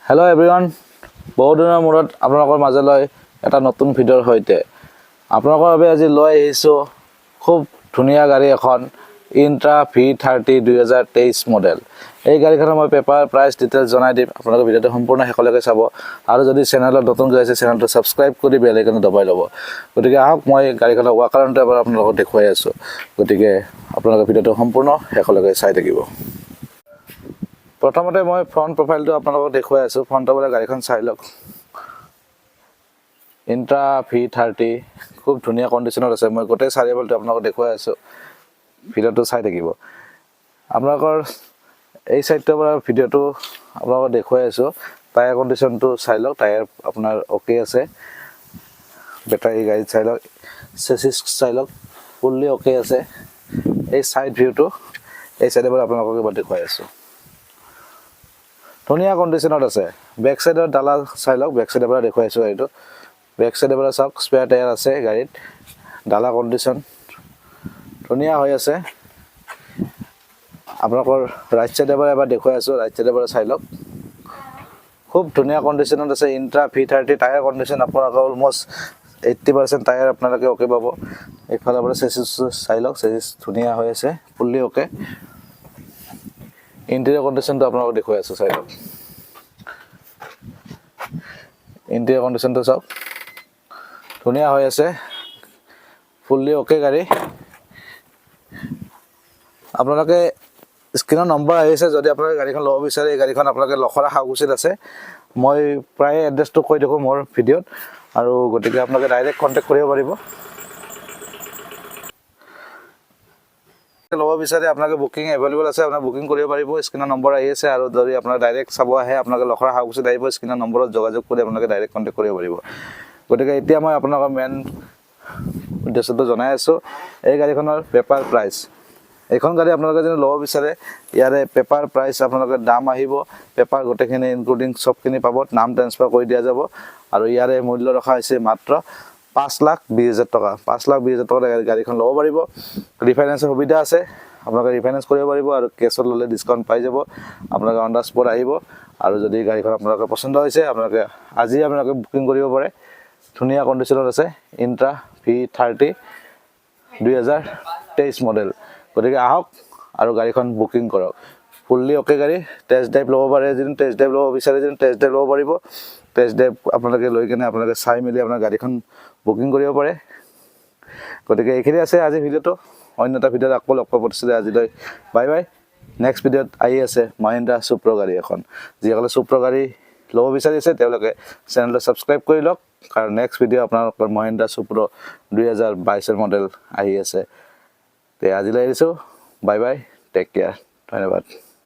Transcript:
Hello' everyone, বহুত দিনৰ মূৰত আপোনালোকৰ মাজলৈ এটা নতুন ভিডিঅ'ৰ সৈতে আপোনালোকৰ বাবে আজি লৈ আহিছোঁ খুব ধুনীয়া গাড়ী এখন ইন্ট্ৰা V30 2023 মডেল। এই গাড়ীখনৰ মই পেপাৰ প্ৰাইচ ডিটেইলছ জনাই দিম। আপোনালোকে ভিডিঅ'টো সম্পূৰ্ণ শেষলৈকে চাব আৰু যদি চেনেলত নতুনকৈ আছে চেনেলটো ছাবস্ক্ৰাইব কৰি বেল আইকনটো দবাই ল'ব। গতিকে আহক মই গাড়ীখনৰ ৱাকাৰণটো এবাৰ আপোনালোকক দেখুৱাই আছোঁ। গতিকে আপোনালোকে ভিডিঅ'টো সম্পূৰ্ণ শেষলৈকে চাই থাকিব। প্ৰথমতে মই ফ্ৰণ্ট প্ৰফাইলটো আপোনালোকক দেখুৱাই আছোঁ। ফ্ৰণ্টৰ পৰা গাড়ীখন চাই লওক। ইন্ট্ৰা V30 খুব ধুনীয়া কণ্ডিশ্যনত আছে। মই গোটেই চাৰিফালটো আপোনালোকক দেখুৱাই আছোঁ, ভিডিঅ'টো চাই থাকিব। আপোনালোকৰ এই চাইডটোৰ পৰা ভিডিঅ'টো আপোনালোকক দেখুৱাই আছোঁ। টায়াৰ কণ্ডিশ্যনটো চাই লওক। টায়াৰ আপোনাৰ অ'কে আছে। বেটাৰী গাড়ীত চাই লওক, চেচিছ চাই লওক, ফুল্লি অ'কে আছে। এই চাইড ভিউটো এই চাইডৰ পৰা আপোনালোকক এবাৰ দেখুৱাই আছোঁ। ধুনীয়া কণ্ডিশ্যনত আছে। বেক চাইডৰ ডালা চাই লওক। বেক চাইডৰ পৰা দেখুৱাইছোঁ গাড়ীটো। বেক চাইডৰ পৰা চাওক, স্পেয়াৰ টায়াৰ আছে গাড়ীত। ডালা কণ্ডিশ্যন ধুনীয়া হৈ আছে। আপোনালোকৰ ৰাইট চাইডৰ পৰা এবাৰ দেখুৱাই আছোঁ। ৰাইট চাইডৰ পৰা চাই লওক। খুব ধুনীয়া কণ্ডিশ্যনত আছে ইন্ট্ৰা V30। টায়াৰ কণ্ডিশ্যন আপোনালোকে অলমষ্ট 80% টায়াৰ আপোনালোকে অ'কে পাব। এইফালৰ পৰা চেচিছ চাই লওক। চেচিছ ধুনীয়া হৈ আছে, ফুল্লি অ'কে। ইণ্টেৰিয়ৰ কণ্ডিশ্যনটো আপোনালোকক দেখুৱাই আছোঁ, চাই লওক। ইণ্টেৰিয়ৰ কণ্ডিশ্যনটো চাওক, ধুনীয়া হৈ আছে, ফুল্লি অ'কে গাড়ী। আপোনালোকে স্ক্ৰীনৰ নম্বৰ আহিছে, যদি আপোনালোকে গাড়ীখন ল'ব বিচাৰে এই গাড়ীখন আপোনালোকে লখৰা হাউগুচিত আছে। মই প্ৰায় এড্ৰেছটো কৈ থাকোঁ মোৰ ভিডিঅ'ত, আৰু গতিকে আপোনালোকে ডাইৰেক্ট কণ্টেক্ট কৰিব পাৰিব। ল'ব বিচাৰে আপোনালোকে বুকিং এভেইলেবল আছে, আপোনালোকে বুকিং কৰিব পাৰিব। স্ক্ৰীনৰ নম্বৰ আহি আছে, আৰু যদি আপোনালোকে ডাইৰেক্ট চাব আহে আপোনালোকে লখৰা হাউগুচিত আহিব। স্ক্ৰীনৰ নম্বৰত যোগাযোগ কৰি আপোনালোকে ডাইৰেক্ট কণ্টেক্ট কৰিব পাৰিব। গতিকে এতিয়া মই আপোনালোকৰ মেইন উদ্দেশ্যটো জনাই আছোঁ। এই গাড়ীখনৰ পেপাৰ প্ৰাইচ, এইখন গাড়ী আপোনালোকে যদি ল'ব বিচাৰে ইয়াৰে পেপাৰ প্ৰাইচ আপোনালোকে দাম আহিব। পেপাৰ গোটেইখিনি ইনক্লুডিং চবখিনি পাব। নাম ট্ৰেন্সফাৰ কৰি দিয়া যাব, আৰু ইয়াৰে মূল্য ৰখা হৈছে মাত্ৰ 5,20,000 টকা। 5,20,000 টকাত গাড়ীখন ল'ব পাৰিব। ৰিফাইনেন্সৰ সুবিধা আছে, আপোনালোকে ৰিফাইনেন্স কৰিব পাৰিব, আৰু কেছত ল'লে ডিছকাউণ্ট পাই যাব। আপোনালোকে অন দ্য স্পট আহিব, আৰু যদি গাড়ীখন আপোনালোকৰ পচন্দ হৈছে আপোনালোকে আজি আপোনালোকে বুকিং কৰিব পাৰে। ধুনীয়া কণ্ডিশ্যনত আছে ইন্ট্ৰা V30 2023 মডেল। গতিকে আহক আৰু গাড়ীখন বুকিং কৰক। ফুল্লি অ'কে গাড়ী। টেষ্ট ড্ৰাইভ ল'ব পাৰে, যদি টেষ্ট ড্ৰাইভ ল'ব বিচাৰে যদি টেষ্ট ড্ৰাইভ ল'ব পাৰিব। টেষ্ট ড্ৰাইভ আপোনালোকে লৈ কিনে আপোনালোকে চাই মেলি আপোনাৰ গাড়ীখন বুকিং কৰিব পাৰে। গতিকে এইখিনি আছে আজি ভিডিঅ'টো। অন্য এটা ভিডিঅ'ত আকৌ লগ পাব। আজিলৈ বাই বাই। নেক্সট ভিডিঅ'ত আহি আছে মহিন্দ্ৰা সুপ্ৰ গাড়ী এখন। যিসকলে সুপ্ৰ গাড়ী ল'ব বিচাৰিছে তেওঁলোকে চেনেলটো ছাবস্ক্ৰাইব কৰি লওক, কাৰণ নেক্সট ভিডিঅ' আপোনালোকৰ মহিন্দ্ৰা সুপ্ৰ 2022 মডেল আহি আছে। তে আজিলৈ আহিছোঁ। বাই বাই, টেক কেয়াৰ, ধন্যবাদ।